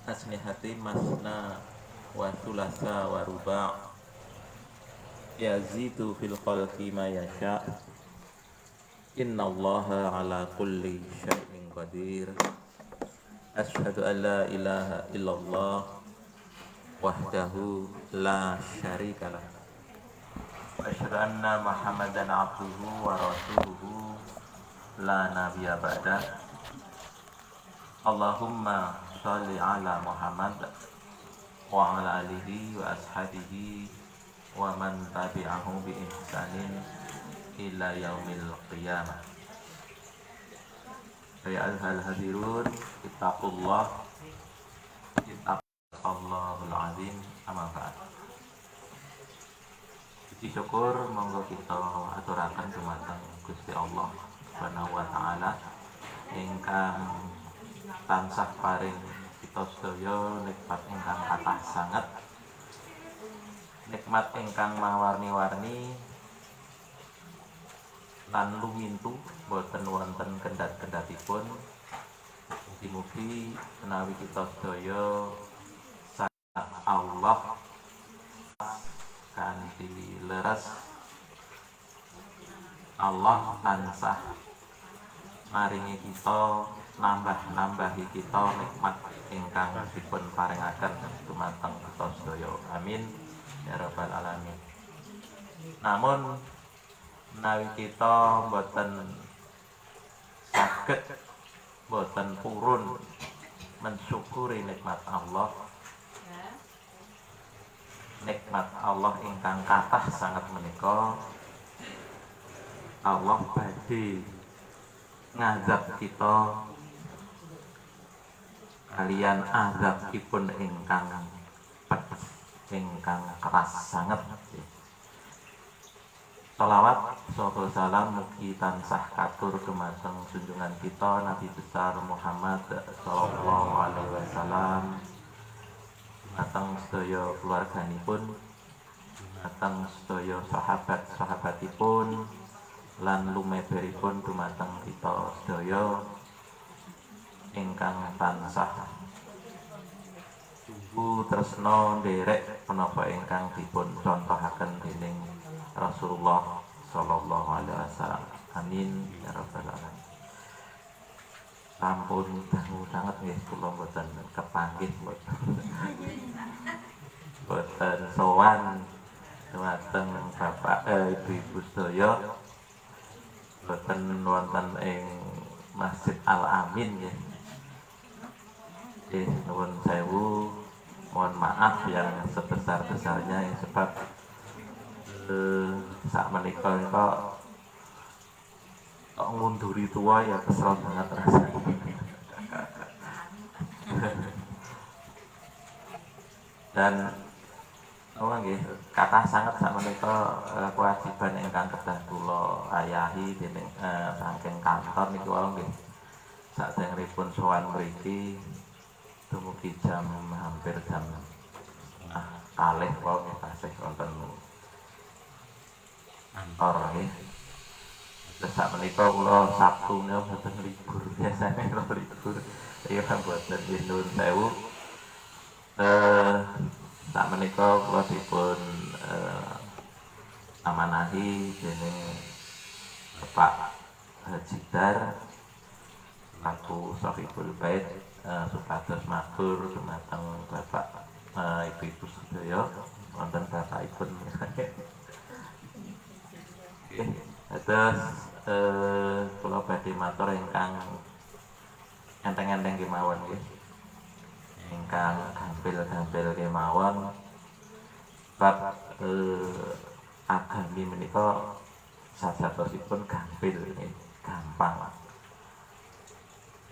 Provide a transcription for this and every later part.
asnihati masna wa sulasa wa ruba' yazidu fil khalqi ma yasha innallaha ala kulli syai'in qadir asyhadu an la ilaha illallah wahdahu la syarikalah wa asyhadu anna muhammadan abduhu wa rasuluhu la nabiyya ba'da. Allahumma sholli ala Muhammad wa ala alihi wa ashabihi wa man tabi'ahu bi ihsanin ila yaumil qiyamah. Ya ayyuhal hadirun, ittaqullah, ittaqallahul azim, amma ba'd. Puji syukur monggo kita aturaken dumateng Gusti Allah Subhanahu wa taala ingkang tansah paring kita sedaya nikmat ingkang kathah sanget, nikmat ingkang mawarni-warni lan lumintu boten wonten kendhat-kendhatipun. Mugi-mugi menawi kita sedaya saat Allah kanthi leres Allah tansah maringi kita nambah-nambahi kita nikmat ingkang dipun paringaken dumateng kita sedaya. Amin ya rabbal alamin. Namun menawi kita boten saged, boten purun mensyukuri nikmat Allah ingkang kathah sangat menika, Allah badhe ngazab kita kalian azabipun ingkang pedes, ingkang keras sanget. Shalawat saha salam mugi tansah katur dumateng junjungan kita Nabi besar Muhammad sallallahu alaihi wasallam, dumateng sedaya keluarganipun, dumateng sedaya sahabat-sahabatipun lan lumeberipun dumateng kita sedaya ingkang tansah sungguh tresna nderek menapa ingkang dipun contohaken dening Rasulullah sallallahu alaihi wasallam. Amin ya rabbal alamin. Sampun dangu sanget nggih kula mboten kepanggih mboten sowan dumateng Bapak Ibu sedaya, boten wonten ing Masjid Al Amin nggih. Nuwun sewu, mohon maaf yang sebesar-besarnya ya, sebab sak menika kok ngunduri tua ya kesel banget rasanya. Dan nggih kathah sanget sak menika kewajiban ingkang kedah kula ayahi dening saking kantor niku wau nggih. Saderengipun sowan mriki dumugi jam hampir jam kalih wau tasih wonten kantor nggih. Terus sak menika kula Sabtu menika boten libur, biasane kula libur. Iya boten nuwun sewu. Sak menika kula dipun amanahi dening Bapak Hajidar selaku Shafibul Bait supados matur dumateng Bapak Ibu-ibu sedaya wonten bapakipun. Terus kula badhe matur ingkang enteng-enteng kemawon nggih. Ingkang gampil-gampil kemawon bab agami menika sajatosipun gampil nggih, gampang.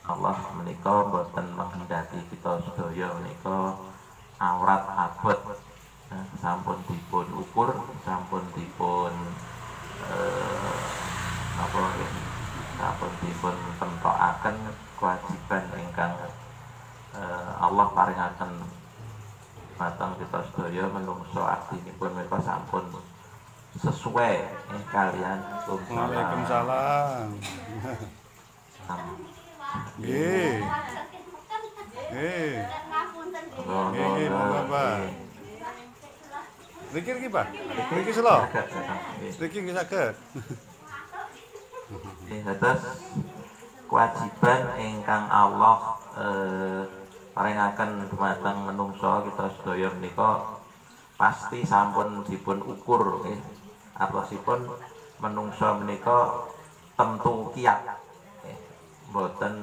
Allah menika boten menghendaki kita sedaya menika awrat abot, sampun dipun ukur, sampun dipun sampun dipun pentokaken kewajiban ingkang Allah paringaken mateng kita sedaya menungso abdinipun menika sampun sesuai kalian. Waalaikumsalam. Nggih. Nggih. Nggih, monggo, Pak. Nggih. Niki iki, Pak. Niki Niki selo. saged Kakang. Nggih. Niki nggih saged. Nggih, dados kewajiban ingkang Allah paringaken dumateng menungso kita sedaya menika pasti sampun dipun ukur nggih. Artosipun menungso menika tentu kiat. Nggih. Mboten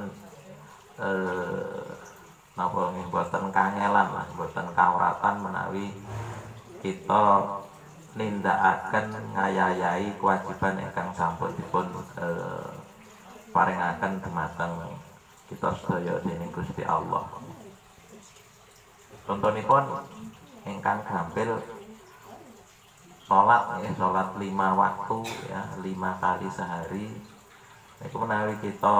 napa nggih mboten kangelan lah, mboten kawratan menawi kita nindakaken ngayayahi kewajiban ingkang sampun dipun paringaken dumateng kita sedaya dening Gusti Allah. Contonipun ingkang gampil salat ya, salat 5 waktu ya, 5 kali sehari. Niku menawi kita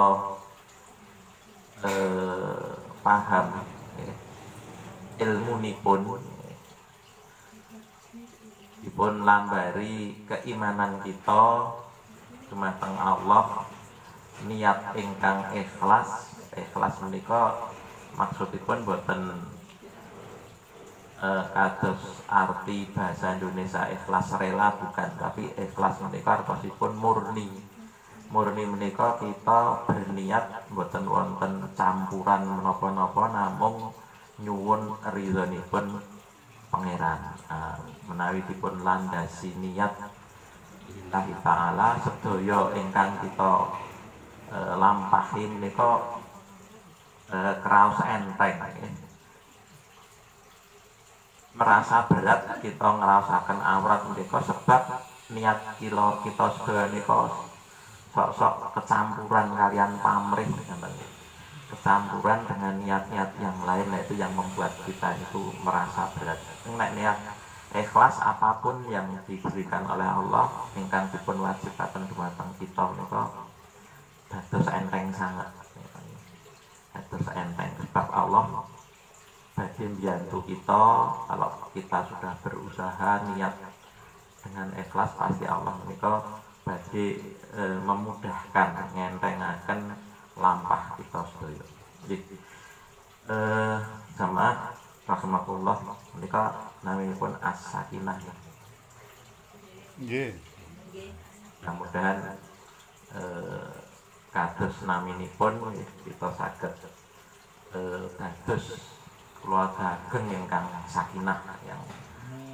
paham ya, ilmunipun dipun lambari keimanan kita dumateng Allah, niat ingkang ikhlas. Ikhlas menika maksudipun boten kados arti bahasa Indonesia ikhlas rela, bukan, tapi ikhlas menika artosipun murni. Murni menika kita berniat boten wonten campuran menapa-napa, namung nyuwun ridhonipun pangeran. Menawi dipun landasi niat lillahi ta'ala, sedaya ingkang kita lampahi menika kraos enteng ya. Merasa berat kita ngraosaken awrat menika sebab niat kita sedaya menika sok-sok kecampuran kalian pamrih, kecampuran dengan niat-niat yang lain. Nah, itu yang membuat kita itu merasa berat. Nek niat ikhlas apapun yang diberikan oleh Allah ingkang dipun wajibaken dumateng kita menika dados enteng sangat. Dados enteng sebab Allah badhe mbiyantu kita. Kalau kita sudah berusaha niat dengan ikhlas, pasti Allah menika badhe memudahkan, ngentengaken lampah kita sedaya. Jadi jamaah rahimakumullah, menika naminipun as-sakinah. Nggih. Mudah-mudahan kados naminipun kita saged dados keluarga ageng ingkang sakinah, yang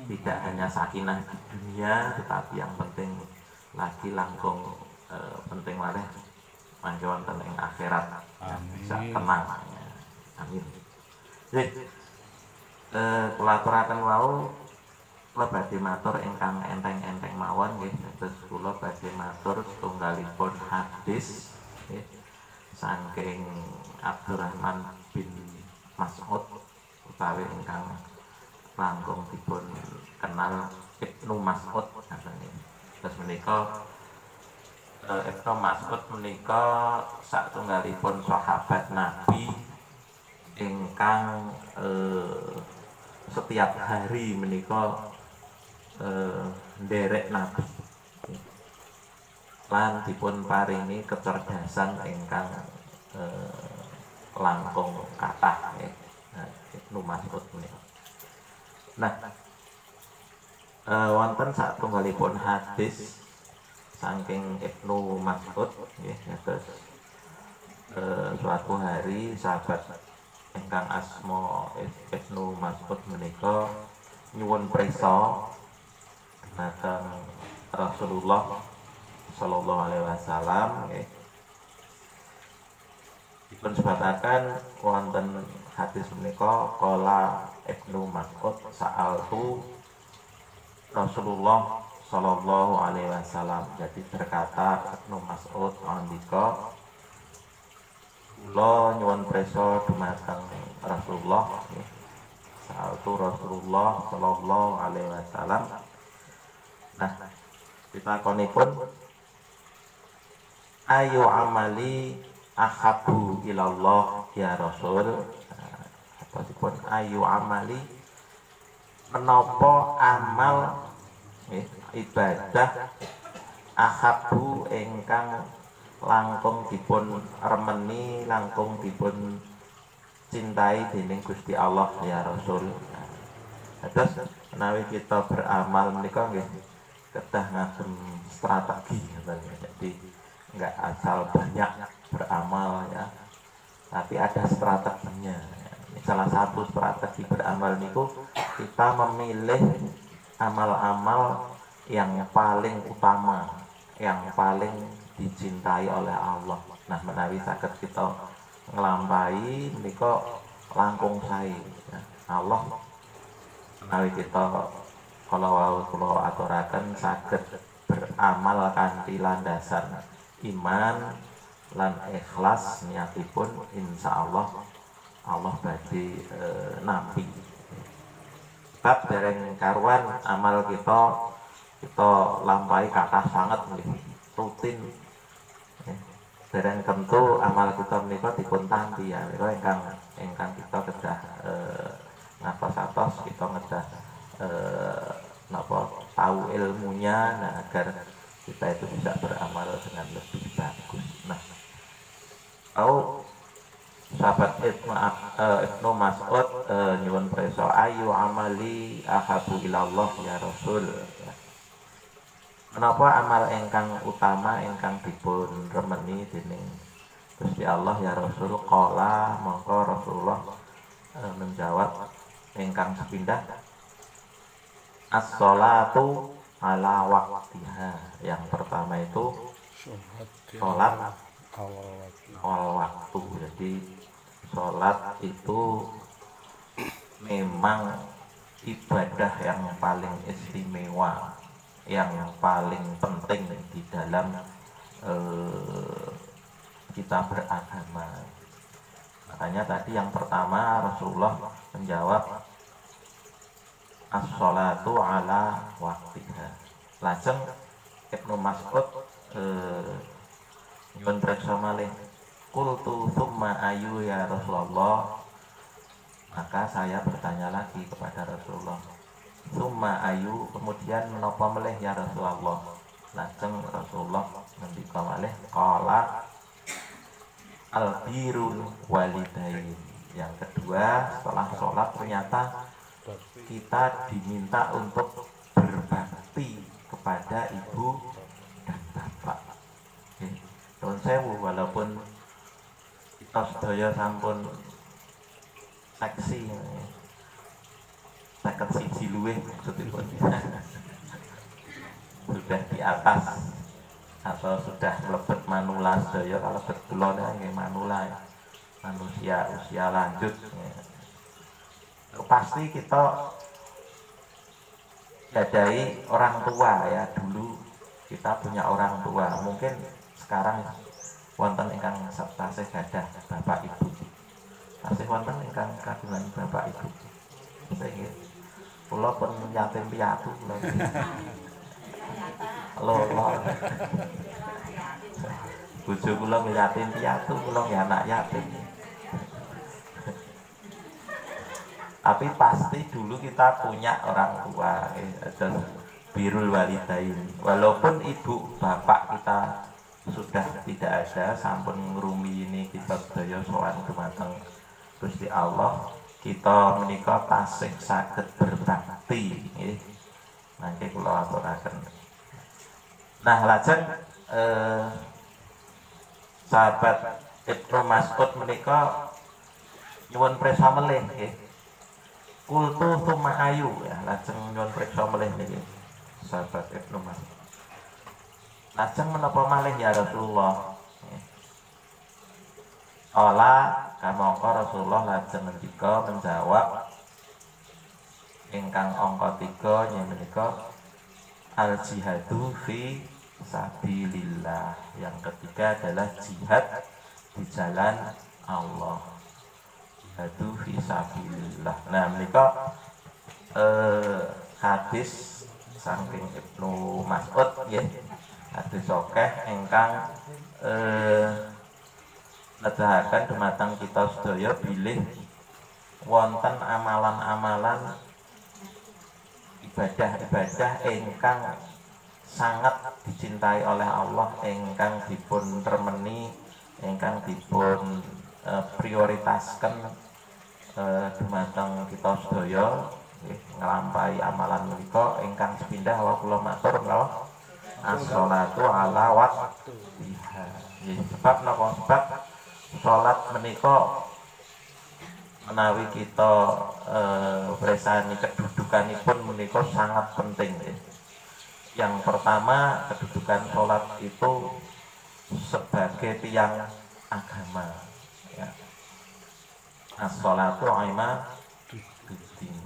tidak hanya sakinah di dunia, tetapi yang penting lagi langkung penting malih mangke wonten ing akhirat. Bisa tenang. Amin. Jadi kula aturaken wau, kula badhe matur ingkang enteng-enteng mawon nggih. Terus kula badhe matur setunggalipun hadis nggih saking Abdurrahman bin Mas'ud utawi ingkang langkung dipun kenal Ibnu Mas'ud katanya. Terus menika Ibnu Mas'ud menika satunggalipun sahabat Nabi ingkang setiap hari menika nderek Nabi lan dipun paringi kecerdasan ingkang langkung kathah nggih. Ibnu Mas'ud menika. Nah, wonten satunggalipun hadis saking Ibnu Mas'ud nggih, terus suatu hari sahabat ingkang asma Ibnu Mas'ud menika nyuwun prisa dhateng Rasulullah sallallahu alaihi wasallam nggih. Dipun sebataken wonten hadis menika qala Ibnu Mas'ud sa'altu Rasulullah sallallahu alaihi wasallam. Jadi berkata Ibnu Mas'ud andika, kula nyuwun prisa dumateng Rasulullah nggih. Sa'altu Rasulullah sallallahu alaihi wasallam. Nah, pitakonipun ayu amali ahabbu ilallah ya Rasul. Apapun ayu amali, menapa amal ibadah ahabbu ingkang langkung dipun remeni, langkung dipun cintai dening Gusti Allah ya Rasul. Terus menawi kita beramal menika nggih kedah ngagem strategi katanya. Jadi enggak asal banyak beramal ya, tapi ada strateginya. Ini salah satu strategi beramal niku kita memilih amal-amal yang paling utama, yang paling dicintai oleh Allah. Nah, menawi saged kita nglampahi menika langkung sae ya. Allah menawi kita kalau wau kula aturaken saged beramal kanthi landasan iman lan ikhlas niatipun insyaallah Allah badhe nampi. Bab dereng karuan amal kita lampahi kathah sanget nggih rutin. Dereng tentu amal kita menika dipun tampi ya menika ingkang kita kedah ngatos-atos kita ngedah tahu ilmunya, nah agar kita itu bisa beramal dengan lebih bagus. Nah, tahu sahabat Ibnu Mas'ud nyuwun preso ayu amali ahabu ilallah ya Rasul. Menapa amal ingkang utama ingkang dipun remeni dening Gusti Allah ya Rasul? Qala mongko Rasulullah menjawab ingkang sepindah as-sholatu ala waqtiha. Yang pertama itu sholat awal waktu. Jadi sholat itu memang ibadah yang paling istimewa, yang paling penting di dalam kita beragama. Makanya tadi yang pertama Rasulullah menjawab as-sholatu ala waqtiha. Lajeng Ibnu Mas'ud nyuwun preksa malih, qultu tsumma ayu ya Rasulullah. Maka saya bertanya lagi kepada Rasulullah, tsumma ayu, kemudian menapa melih ya Rasulullah. Lajeng Rasulullah ngendika malih, qala al-birrul walidain. Yang kedua setelah sholat ternyata kita diminta untuk berbakti kepada ibu dan bapak. Nuwun sewu, walaupun kita sedaya sampun seksi 51 luwih maksudipun sudah di atas atau sudah mlebet manula sedaya. Kalau betul nggih manula ya, manusia usia lanjut ya. Pasti kita gadai orang tua ya. Dulu kita punya orang tua, mungkin sekarang wonten ingkang tasih gadah bapak ibu, tasih wonten ingkang kagungan bapak ibu. Nggih, kula pun yatim piatu lho. Bojo kula yatim piatu, kula ya anak yatim. Tapi pasti dulu kita punya orang tua, birrul walidain. Walaupun ibu bapak kita sudah tidak ada, sampun ngrumi ini kita sedaya sowan dumateng Gusti Allah, kita menika tasih saged berbakti nggih. Mangke kula aturaken. Nah, lajeng sahabat Ibnu Mas'ud menika nyuwun prisa melih nggih. Kultu tsumma ayu ya, lajeng nyuwun priksa melih niki sahabat Ibnu Mas'ud. Lajeng menapa malih ya Rasulullah? Ola kamangka Rasulullah lajeng ngendika menjawab ingkang angka 3 yen menika al jihadu fi sabilillah. Yang ketiga adalah jihad di jalan Allah. Jihadu fi sabilillah. Nah, menika hadis saking Ibnu Mas'ud nggih. Hadis sokeh ingkang nedahaken dumateng kita sedaya bilih wonten amalan-amalan ibadah-ibadah ingkang sangat dicintai oleh Allah, ingkang dipun remeni, ingkang dipun prioritaskan dumateng kita sedaya nggih nglampahi amalan menika ingkang sepindah wa kula matur menawa as-sholatu ala waqtiha. Nggih, sebab napa? Sebab salat menika menawi kita presani kedudukanipun menika sangat penting nggih. Yang pertama, kedudukan sholat itu sebagai tiang agama ya. As-sholatu imaduddin.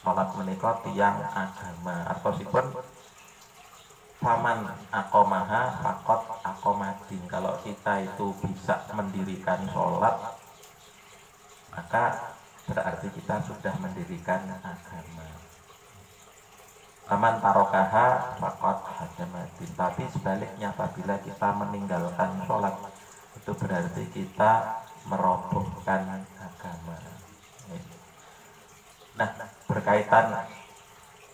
Sholat menika tiang agama. Artosipun faman aqomaha faqad aqomadin. Kalau kita itu bisa mendirikan sholat, maka berarti kita sudah mendirikan agama. Aman tarokaha faqad hajamatin. Tapi sebaliknya, apabila kita meninggalkan sholat, itu berarti kita merobohkan agama. Nah, berkaitan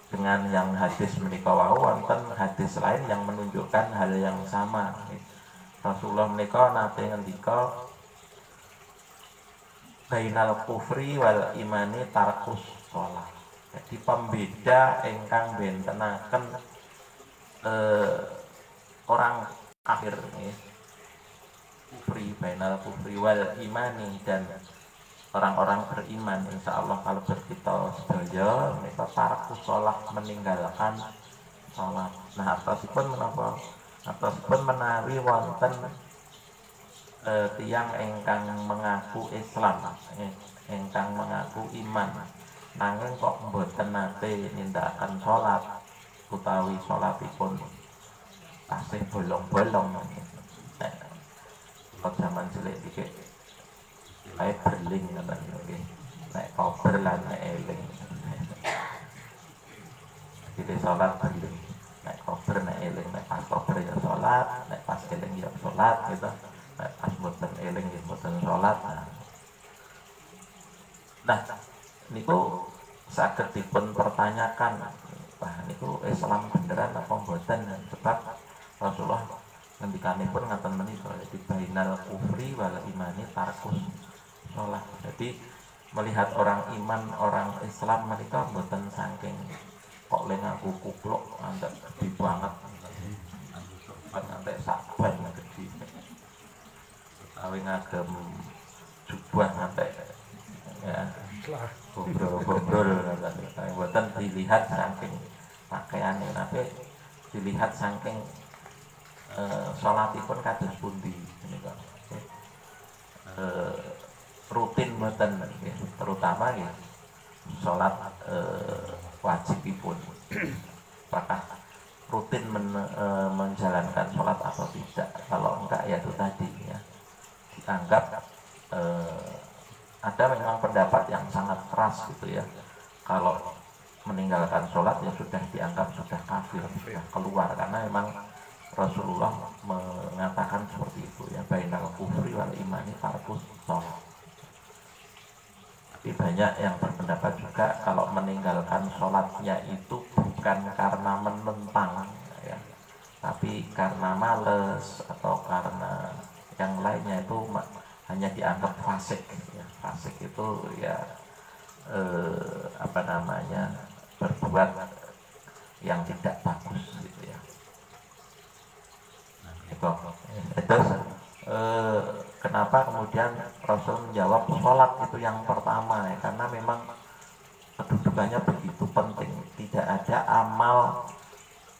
dengan yang hadis menika wau, wonten hadis lain yang menunjukkan hal yang sama. Rasulullah menika nate ngendika bainal kufri wal imani tarkus sholat. Jadi pembeda ingkang bentenaken orang kafir nih, kufri bainal kufri wal imani, dan orang-orang beriman. Insya Allah kalau berkita sedaya mereka tarkus sholat, meninggalkan sholat. Nah, atasipun menapa? Atasipun menawi wonten tiyang ingkang mengaku Islam, ingkang mengaku iman, nanging kok mboten nate nindakaken sholat utawi sholatipun tasih bolong-bolong. Kok zaman cilik dikit ae berling ngoten nggih. Nek kober lan nek eling. Jadi sholat berling. Nek kober nek eling, nek pas kober ya sholat, nek pas eling ya sholat gitu. Nek pas mboten eling ya mboten sholat. Nah, niku saged dipun pertanyakan, wah niku Islam beneran apa mboten? Sebab Rasulullah ngendikanipun ngaten menika, di bainal kufri wal imani tarkus sholat. Jadi melihat orang iman, orang Islam menika mboten saking kok le ngaku kupluk antek gede banget. Antek saban gede. Awi ngagem jubah antek ya bobrol mboten dilihat saking pakaiane, tapi dilihat saking salatipun kados pundi menika. Rutin mboten nggih, terutama nggih salat wajibipun. Apakah rutin menjalankan salat atau tidak? Kalau enggak ya itu tadi ya, dianggap ada memang pendapat yang sangat keras gitu ya, kalau meninggalkan sholat ya sudah dianggap sudah kafir, sudah keluar, karena memang Rasulullah mengatakan seperti itu ya, bainal kufri wal imani tarkus sholat. Tapi banyak yang berpendapat juga kalau meninggalkan sholatnya itu bukan karena menentang ya, tapi karena males atau karena yang lainnya, itu hanya dianggap fasik ya. Fasik itu ya berbuat yang tidak bagus gitu ya. Terus kenapa kemudian Rasul menjawab sholat itu yang pertama ya, karena memang kedudukannya begitu penting. Tidak ada amal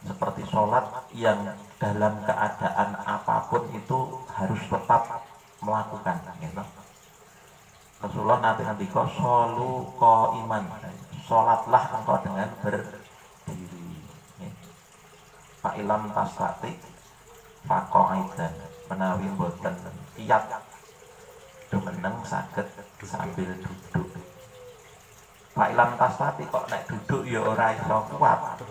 seperti sholat yang dalam keadaan apapun itu harus tetap melakukan gitu. Rasulullah nanti sholu ko iman, sholatlah engkau dengan berdiri. Pak ilam tasati fako aidan, menawi boten kiat dumeneng saged sambil duduk. Pak ilam tasati kok nek duduk ya ora iso kuat,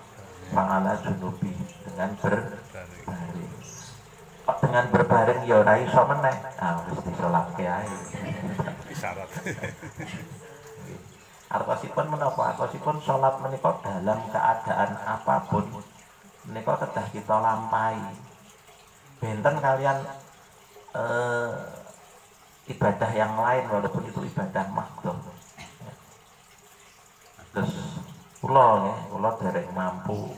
pangala junubi, dengan berbaring. Kok dengan berbaring ya ora iso meneh, wis disolake ae. Isyarat. Artosipun menapa? Artosipun sholat menika dalam keadaan apapun menika kedah kita lampahi. Benten kalian ibadah yang lain walaupun itu ibadah makhdhah. Terus kula dereng mampu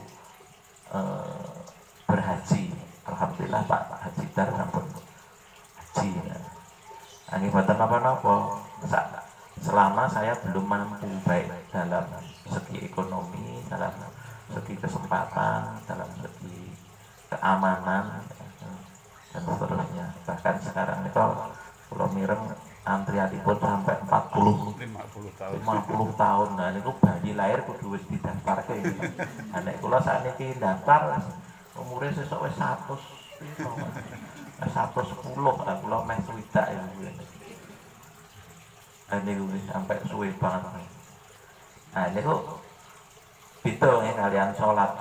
berhaji. Alhamdulillah Pak Haji Dar sampun haji. Ini buatan apa-apa. Selama saya belum mampu baik dalam segi ekonomi, dalam segi kesempatan, dalam segi keamanan dan seterusnya. Bahkan sekarang itu kalau mireng antrianipun sampai 50 tahun. 50 tahun. Nah niku bayi lahir kudu wis didaftarke. Nah nek kula sakniki daftar umure sesuk wis 100 piro. 110 lah kula meh swidak ya. Ini wis sampai suwe banget. Nah niku beda ya kalian sholat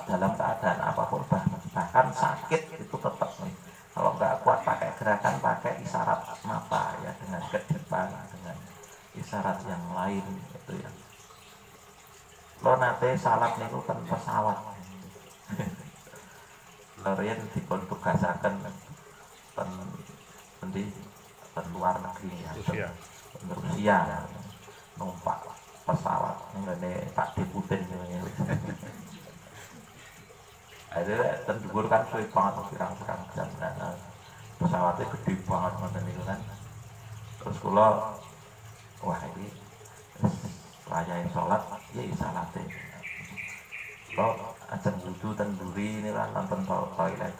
dalam keadaan apapun bahkan sakit itu tetap nih. Kalau nggak kuat pakai gerakan, pakai isyarat mata ya, dengan kedepan, dengan isyarat yang lain itu ya. Lo nate salat niku kan pesawat. Lorian dipun tugasaken ten luar negeri ya. Rusia numpak pesawat ngene Pak Deputin ya. Ada tendur kan suwe banget pirang-pirang jam. Nah, pesawatnya gede banget ngoten niku kan. Terus kula wah iki wayahe salat ya salate. Kula ajeng wudu ten mburi niku kan nonton toilet.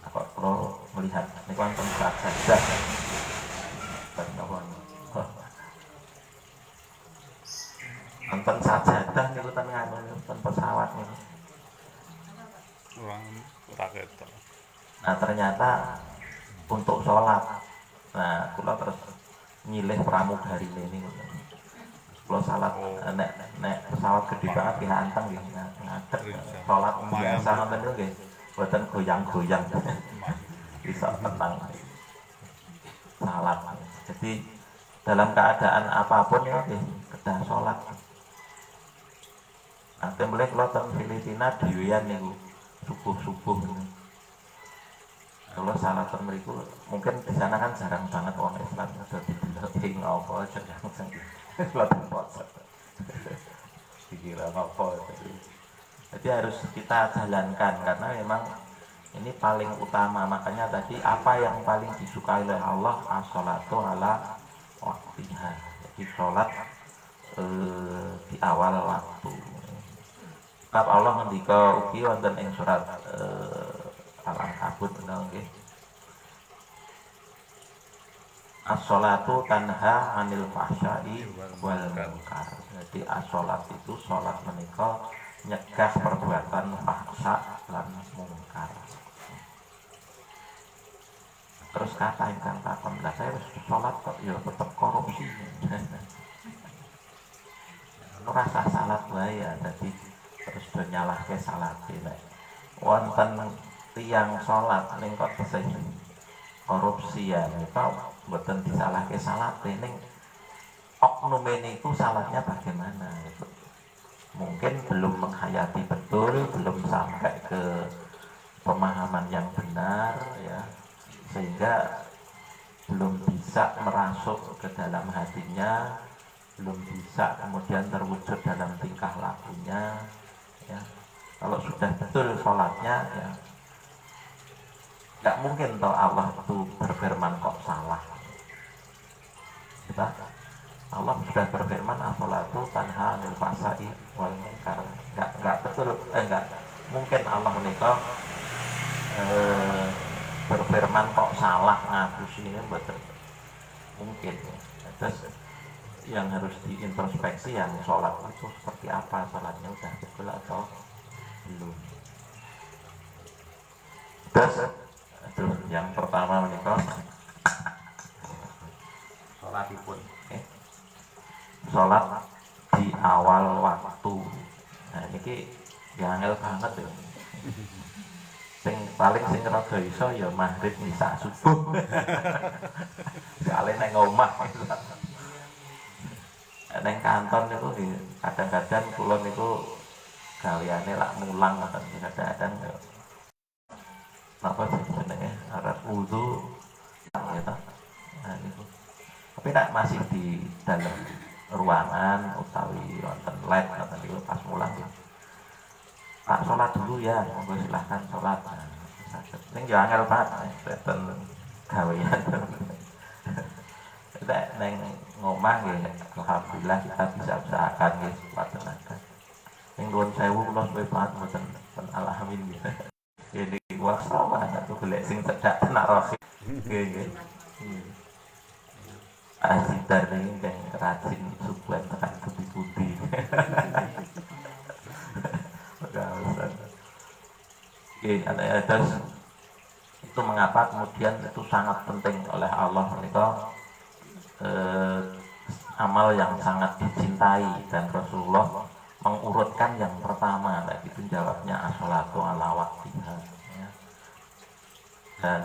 Kok kula melihat niku wonten sajadah. Nonton sajadah niku ten nganu ten pesawat niku. Orang rakyat. Nah ternyata untuk sholat, nah kula terus nyilih pramugari ini, kula salat nek pesawat gede banget ki anteng nggih, ngadeg sholat biasa ngoten niku nggih, boten goyang-goyang, bisa tenang salat. Jadi dalam keadaan apapun ya nggih kedah sholat. Nah tembe kula teng Filipina dhewean niku subuh ini. Kalau salah mriku mungkin di sana kan jarang banget orang Islam sudah didelok apa jarang selatan WhatsApp. Dikira apa jadi harus kita jalankan karena memang ini paling utama. Makanya tadi apa yang paling disukai oleh Allah as-sholatu ala waktiha. Jadi sholat di awal waktu. Sebab Allah ngendika ugi wonten ing surat Al-Ankabut nggih. As-sholatu tanha 'anil fahsya'i wal munkar. Jadi as-sholat itu sholat menika nyegah perbuatan fahsya lan mungkar. Terus kata ingkang takon, lah saya wis sholat kok ya tetep korupsi. Anu rasa salat wae ya dadi terus do nyalahke salate nek wonten tiyang salat ning kok tesih korupsi ya nika mboten disalahke salate ning oknume niku salahnya bagaimana gitu. Mungkin belum menghayati betul, belum sampai ke pemahaman yang benar ya, sehingga belum bisa merasuk ke dalam hatinya, belum bisa kemudian terwujud dalam tingkah lakunya ya. Kalau sudah betul sholatnya ya nggak mungkin toh Allah itu berfirman kok salah kita. Allah sudah berfirman as-sholatu tanha 'anil fahsya'i wal munkar. Enggak betul enggak mungkin Allah menika berfirman kok salah ngapusi ini betul mungkin. Terus yang harus diintrospeksi yang sholat itu seperti apa, sholatnya udah betul atau belum. Terus yang pertama menika sholatipun sholat di awal waktu. Nah ini ya angel banget ya. Sing paling sing rada iso ya maghrib nisa subuh. Sekali neng omah. Neng kantor niku kadang-kadang kula niku gaweane lak mulang ngoten kadang-kadang napa sih jenenge arep wudu ya ta. Nah, itu. Tapi nak masih di dalam ruangan utawi wonten lab atau niku pas mulang ya. Pak sholat dulu ya, monggo silahkan sholat. Nah, saged. Ning yo angel Pak, beten gawean. Nek neng ngomah nggih, alhamdulillah kita bisa usahakan nggih sekuat tenaga. Ning nuwun sewu kula suwe banget mboten alamin nggih. Ini wasrawa satu golek sing cedak tenak rohi. Nggih nggih. Asidar ini yang rajin subuhan tekan putih-putih. Terus itu mengapa kemudian itu sangat penting oleh Allah menikah amal yang sangat dicintai, dan Rasulullah mengurutkan yang pertama tadi itu jawabnya as-sholatu ala waqtiha ya. Dan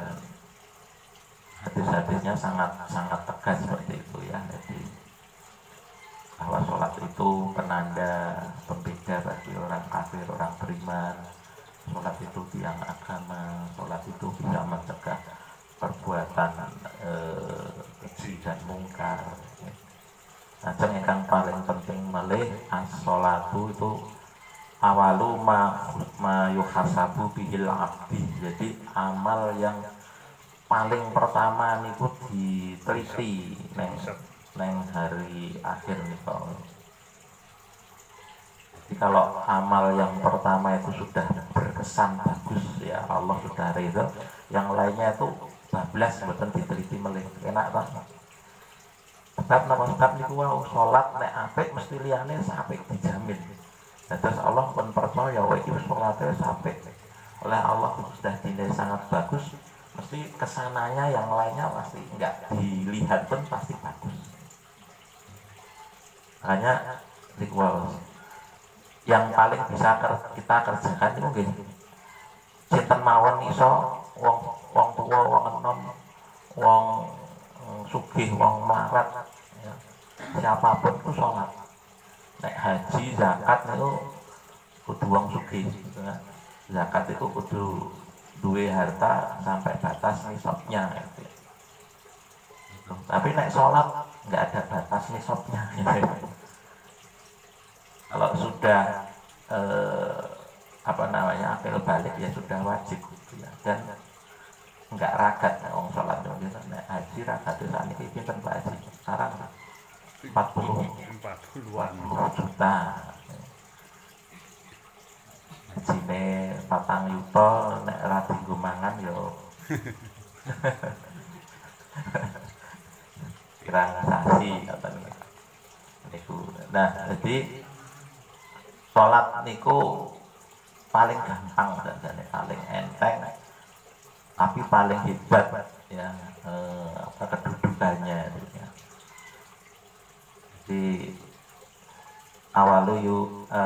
hadis-hadisnya sangat tegas seperti itu ya. Jadi bahwa sholat itu penanda pembeda bagi orang kafir, orang beriman. Sholat itu tiang agama, sholat itu bisa mencegah perbuatan keji dan mungkar. Nah, yang paling penting malih as-sholatu itu awalu ma yuhasabu bihil abdi. Jadi amal yang paling pertama niku diteliti neng hari akhir niku. Jadi kalau amal yang pertama itu sudah berkesan bagus ya, Allah sudah ridho, yang lainnya itu bablas mboten diteliti melih. Enak banget. Sebab napa sebab niku wau salat nek apik mesti liyane apik dijamin. Terus Allah pun percaya wae iki salate apik. Oleh Allah sudah dinilai sangat bagus, mesti kesananya yang lainnya pasti enggak dilihat pun pasti bagus. Makanya niku yang paling bisa kita kerjakan itu nggih sinten mawon iso wong tuwa, wong enom, wong sugih, wong melarat ya. Siapapun itu sholat. Nek haji, zakat itu kudu wong sugih gitu ya. Zakat itu kudu duwe harta sampai batas nisabnya gitu. Tapi nek sholat nggak ada batas nisabnya gitu. Kalau sudah akil balik ya sudah wajib gitu ya. Dan enggak ragat wong sholat gitu. Nek haji ragat itu saat ini pinten Pak Haji? Sekarang 40 juta. Hajine 4 yuta nek ra dienggo mangan yo kirang sasi kata niku. Nah, jadi sholat niku paling gampang dan paling enteng, tapi paling hebat ya kedudukannya ya. Di awalu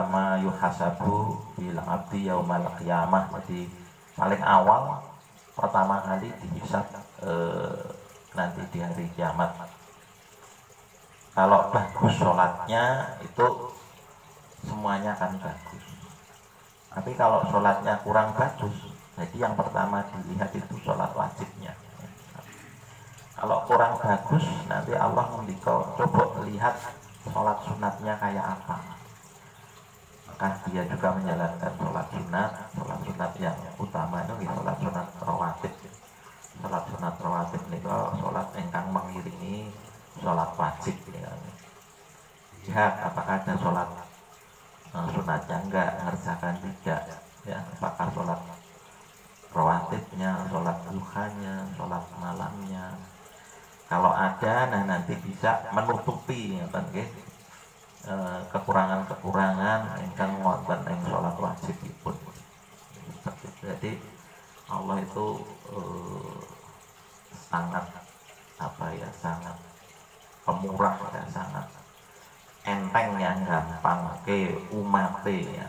ma yuhasabu bil abdi yaumal qiyamah. Jadi paling awal pertama kali dihisab nanti di hari kiamat. Kalau bagus sholatnya itu semuanya kan bagus. Tapi kalau sholatnya kurang bagus, jadi yang pertama dilihat itu sholat wajibnya. Kalau kurang bagus, nanti Allah mendikau coba lihat sholat sunatnya kayak apa. Maka dia juga menjalankan sholat sunat yang utama itu sholat sunat rawatib. Sholat sunat rawatib ini kalau sholat engkang mengiringi sholat wajib ya. Lihat apakah ada sholat sunatnya enggak, ngerjakan tidak ya, apakah sholat rawatibnya, sholat duhanya, sholat malamnya. Kalau ada, nah nanti bisa menutupi ya, kekurangan-kekurangan ingkang wonten ing sholat wajibipun. Jadi Allah itu sangat sangat pemurah ya, sangat enteng yang gampang ke umat ya.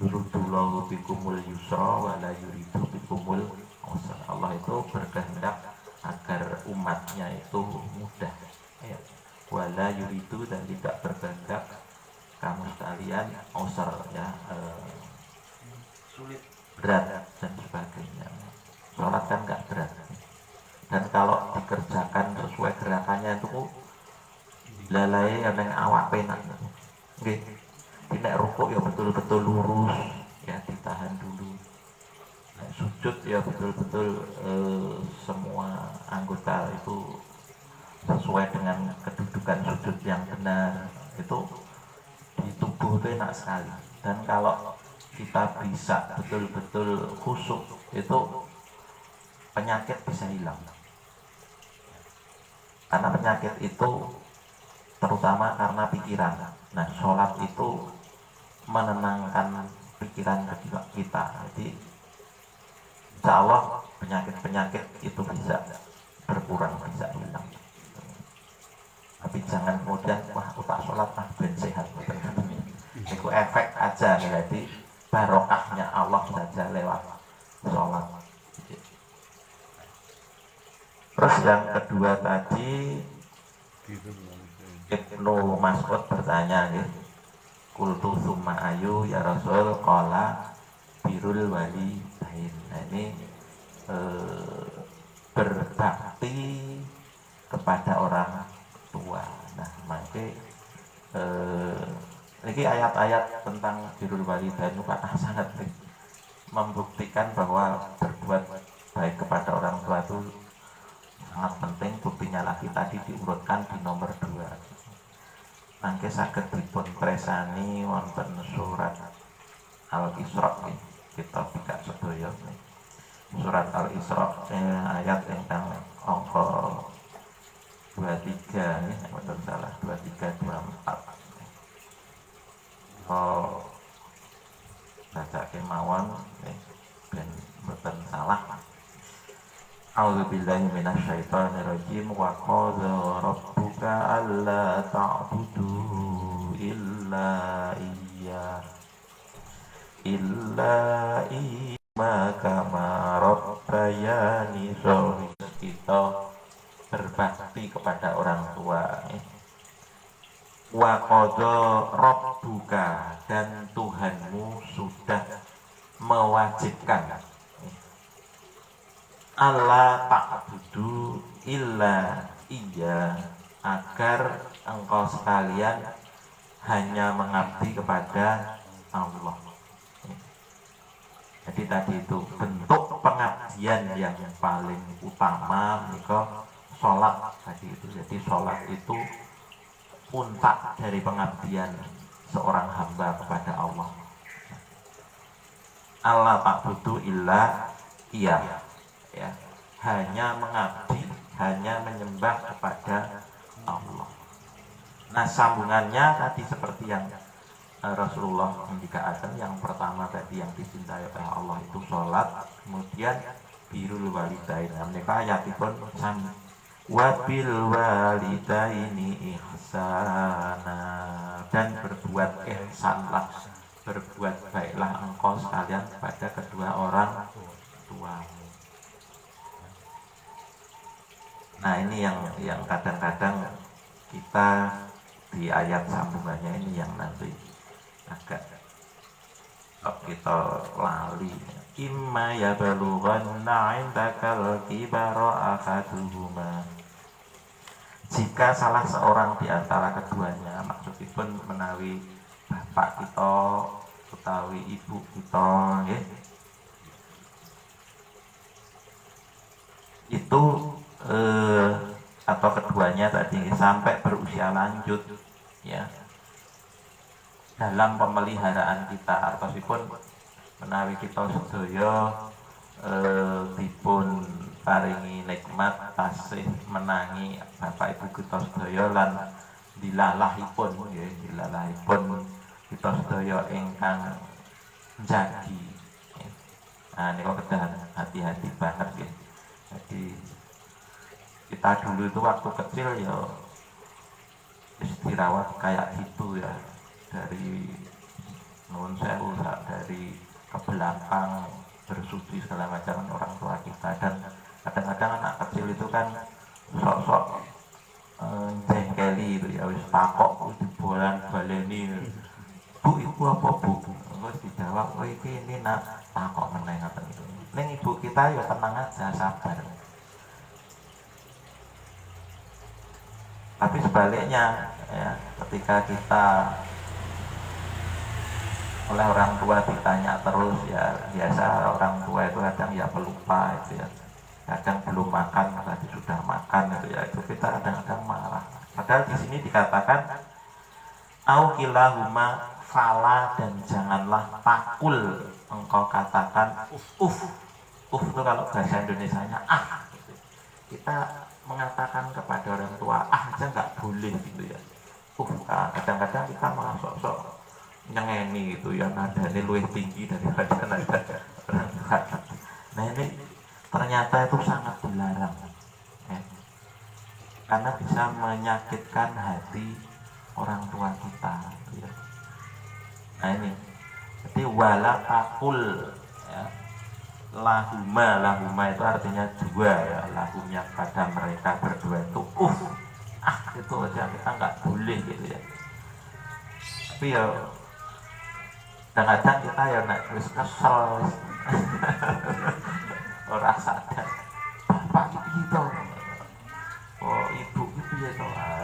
Yuridullahu bikumul yusra wala yuridu bikumul usra. Allah itu berkehendak agar umatnya itu mudah ya. Wala yuridu, dan tidak berkehendak kamu sekalian usra ya, sulit, berat dan sebagainya. Sholat kan enggak berat. Dan kalau dikerjakan sesuai gerakannya itu lalai yang awak penak nggih. Nek rukuk ya betul-betul lurus ya, ditahan dulu. Nek sujud ya betul-betul semua anggota itu sesuai dengan kedudukan sujud yang benar. Itu di tubuh itu enak sekali. Dan kalau kita bisa betul-betul khusyuk, itu penyakit bisa hilang. Karena penyakit itu terutama karena pikiran. Nah, sholat itu menenangkan pikiran kita. Jadi insya Allah penyakit-penyakit itu bisa berkurang, bisa hilang. Tapi jangan kemudian wah aku tak sholat ben sehat. Itu efek aja, jadi barokahnya Allah saja lewat sholat. Terus yang kedua tadi Gitu. Ibnu Mas'ud bertanya gitu, kultu summa ayu ya Rasul qala birul walidain. Nah ini berbakti kepada orang tua. Nah maka ini ayat-ayat tentang birul walidain itu kan sangat membuktikan bahwa berbuat baik kepada orang tua itu sangat penting. Buktinya lagi tadi diurutkan di nomor 2. Mangke saged dipun presani wonten surat Al-Isra kita tidak sedaya. Surat Al-Isra ayat ingkang angka 23 nih, betul salah 23 24. Oh, baca kemawon ben mboten salah. A'udzubillahi minasyaitonirrajim. Wa qadha rabbuka alla ta'budu illa kama rabbayani shaghira. Kita berbakti kepada orang tua. Wa qadha rabbuka, dan Tuhanmu sudah mewajibkan Allah ta'budu illa iya, agar engkau sekalian hanya mengabdi kepada Allah. Jadi tadi itu bentuk pengabdian yang paling utama mereka sholat tadi itu. Jadi sholat itu puncak dari pengabdian seorang hamba kepada Allah. Allah ta'budu illa iya, ya, hanya mengabdi, hanya menyembah kepada Allah. Nah sambungannya tadi seperti yang Rasulullah mendikaakan, yang pertama tadi yang dicintai oleh Allah itu sholat, kemudian birrul walidain. Nah, mereka ayatipun sami wabil walidaini ihsana, dan berbuat ihsanlah, berbuat baiklah engkau sekalian pada kedua orang tuamu. Nah ini yang kadang-kadang kita di ayat sambungannya ini yang nanti agak kita lali. Imma yablughanna 'indakal kibara ahaduhuma, jika salah seorang di antara keduanya, maksudipun menawi bapak kita utawi ibu kita nggih, itu atau keduanya tadi sampai berusia lanjut ya, dalam pemeliharaan kita, artosipun menawi kita sedaya dipun paringi nikmat tasih menangi bapak ibu kita sedaya lan dilalahipun nggih, dilalahipun kita sedaya ingkang njagi. Nah niku kedah hati-hati banget nggih. Jadi kita dulu itu waktu kecil ya dirawat kayak gitu ya, dari nuwun sewu, dari ke belakang bersuci segala macam orang tua kita. Dan kadang-kadang anak kecil itu kan sok-sok jengkeli itu ya, wis takok di bolan baleni, bu ibu apa bu, terus dijawab oh ini nak takok meneh ngoten itu. Ning ibu kita ya tenang aja, sabar. Tapi sebaliknya ya, ketika kita oleh orang tua ditanya terus ya, biasa orang tua itu kadang ya pelupa itu ya, kadang belum makan tadi sudah makan itu ya, itu kita kadang-kadang marah. Padahal di sini dikatakan au kilahuma fala, dan janganlah takul engkau katakan uf itu kalau bahasa Indonesianya gitu. Kita mengatakan kepada orang tua aja nggak boleh gitu ya. Kadang-kadang kita malah sok-sok nyengeni gitu ya, nadanya luwih tinggi daripada nada orang tua. Nah ini ternyata itu sangat dilarang ya. Karena bisa menyakitkan hati orang tua kita ya. Nah ini jadi wala takul ya, lahuma itu artinya dua ya, lahum yang pada mereka berdua itu itu aja kita nggak boleh gitu ya. Tapi ya kadang-kadang kita ya nak wis kesel orang sadar bapak gitu, oh ibu gitu ya,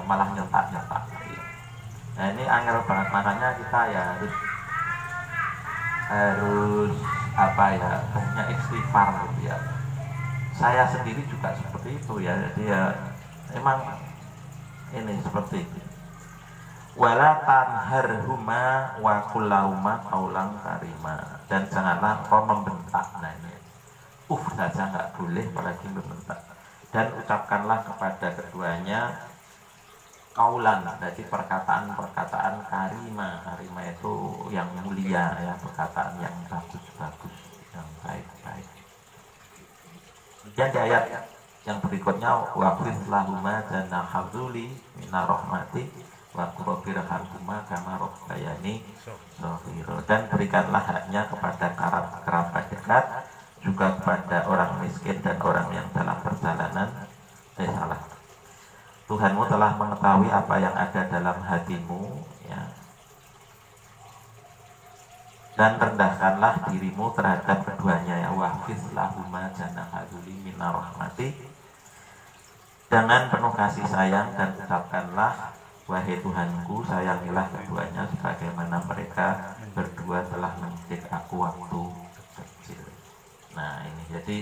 malah nyetak gitu. Nah ini angel banget, makanya kita ya harus apa ya, banyak istighfar gitu ya. Saya sendiri juga seperti itu ya, jadi ya emang ini seperti itu. Wala tanharhuma wa kullahuma qaulan karima, dan janganlah kau membentak. Nah ini saja nggak boleh, apalagi membentak. Dan ucapkanlah kepada keduanya kaulan, jadi perkataan-perkataan karima. Karima itu yang mulia ya, perkataan yang bagus-bagus, yang baik-baik. Kemudian di ayat yang berikutnya waqfid lahuma janahadzuli minar rahmati wa qur birhamhuma kama rabbayani shaghira, dan berikanlah haknya kepada kerabat dekat, juga kepada orang miskin dan orang yang dalam perjalanan. Salah. Tuhanmu telah mengetahui apa yang ada dalam hatimu ya. Dan rendahkanlah dirimu terhadap keduanya ya, wahfiz lahuma janahadzuli minar rahmati, dengan penuh kasih sayang, dan ucapkanlah wahai Tuhanku sayangilah keduanya sebagaimana mereka berdua telah mendidik aku waktu kecil. Nah ini jadi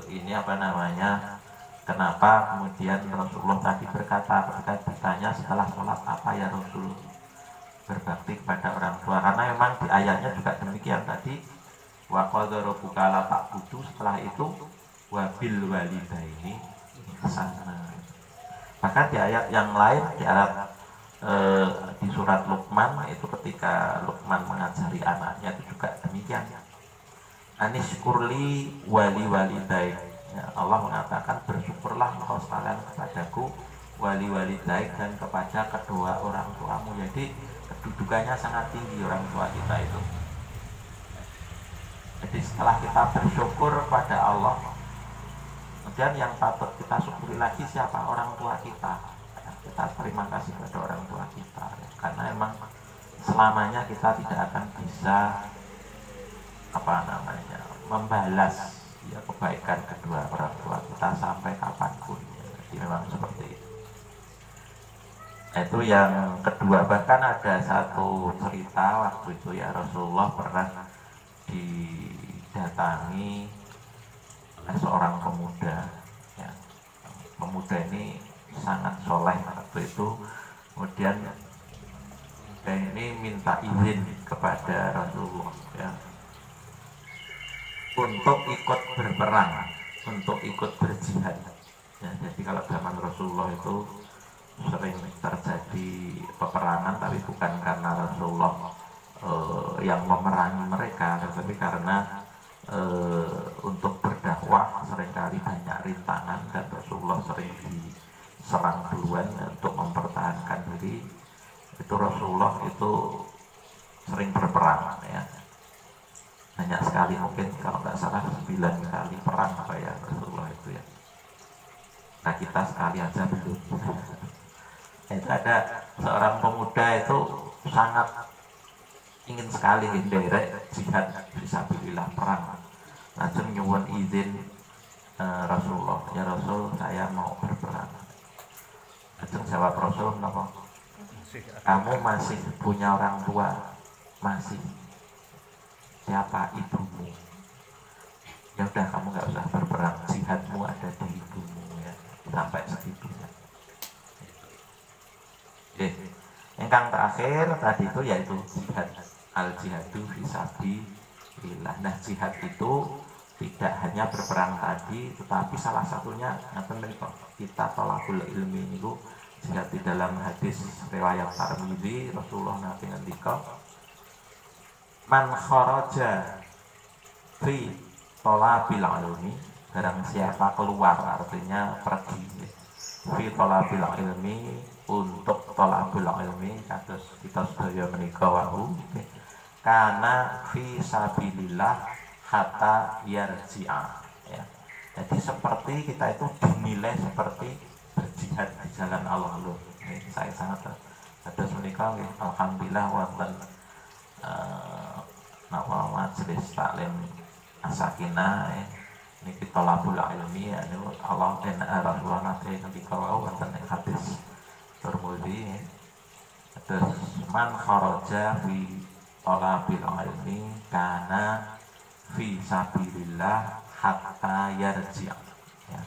ini apa namanya, kenapa kemudian Rasulullah tadi berkata ketika ditanya setelah sholat apa ya Rasul berbakti kepada orang tua, karena memang di ayatnya juga demikian tadi, wa qadha rabbuka alla ta'budu, setelah itu wabil walidaini ihsana. Bahkan di ayat yang lain, di ayat di surat Luqman itu, ketika Luqman mengajari anaknya itu juga demikian, anishkurli wali walidaik ya, Allah mengatakan bersyukurlah engkau sekalian kepadaku, wali walidaik, dan kepada kedua orang tuamu. Jadi kedudukannya sangat tinggi orang tua kita itu. Jadi setelah kita bersyukur kepada Allah, kemudian yang patut kita syukuri lagi siapa? Orang tua kita. Kita terima kasih kepada orang tua kita ya. Karena emang selamanya kita tidak akan bisa apa namanya membalas ya kebaikan kedua orang tua kita sampai kapanpun ya. Jadi memang seperti itu. Itu yang kedua. Bahkan ada satu cerita waktu itu ya, Rasulullah pernah didatangi oleh seorang pemuda ya. Pemuda ini sangat soleh waktu itu. Kemudian dan ini minta izin kepada Rasulullah ya, untuk ikut berperang, untuk ikut berjihad ya. Jadi kalau zaman Rasulullah itu sering terjadi peperangan, tapi bukan karena Rasulullah yang memerangi mereka, tetapi karena untuk berdakwah seringkali banyak rintangan, dan Rasulullah sering diserang duluan untuk mempertahankan diri. Itu Rasulullah itu sering berperang ya, banyak sekali, mungkin kalau nggak salah 9 kali perang apa ya Rasulullah itu ya. Nah kita sekali aja belum. Itu ada seorang pemuda itu sangat ingin sekali nderek jihad fisabilillah, perang. Langsung nyuwun izin Rasulullah, ya Rasul saya mau berperang. Lajeng jawab Rasul napa? Masih ada. Kamu masih punya orang tua? Masih. Siapa? Ibumu. Ya udah, kamu nggak usah berperang, jihadmu ada di ibumu ya. Sampai segitunya. Yang terakhir tadi itu yaitu jihad, al jihadu fisabilillah. Nah, jihad itu tidak hanya berperang tadi, tetapi salah satunya kita tolakul ilmi itu jihad. Di dalam hadis riwayat Tirmidzi, Rasulullah nanti ngendika, man kharaja fi tolabil ilmi, barang siapa keluar, artinya pergi fi tolabil ilmi, untuk tolabul ilmi, kados kita sedaya menika wau, karena fi sabilillah hatta yarji'a ya. Jadi seperti kita itu dinilai seperti berjihad di jalan Allah loh. Saya sangat kados menika alhamdulillah wonten napa majelis taklim As-Sakinah niki tolabul ilmi ya, Allah dan Rasulullah nate ketika wau wonten hadis Tirmidzi, terus man kharaja fi talabil ilmi kana fi sabilillah hatta yarji'. Ya.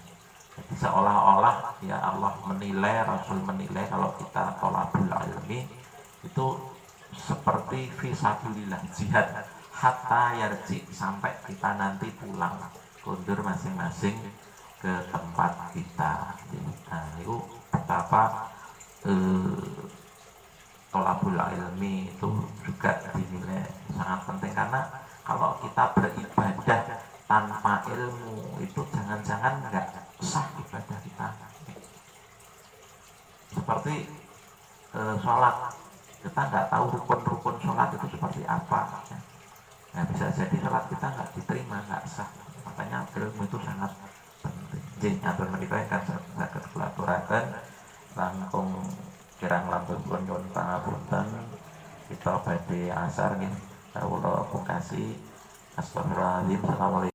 Jadi seolah-olah ya Allah menilai, Rasul menilai kalau kita talabul ilmi itu seperti fi sabilillah, jihad hatta yarji', sampai kita nanti pulang kundur masing-masing ke tempat kita. Nah, itu betapa tolabul ilmi itu juga dinilai sangat penting, karena kalau kita beribadah tanpa ilmu itu jangan-jangan nggak sah ibadah kita. Seperti sholat, kita nggak tahu rukun-rukun sholat itu seperti apa ya. Nah, bisa jadi sholat kita nggak diterima, nggak sah. Makanya ilmu itu sangat penting. Jadi atur menika kan saged kula aturaken langkung kirang langkung nyuwun pangapunten, kita badhe asar nggih kawula pungkasi. Astagfirullahaladzim. Assalamualaikum.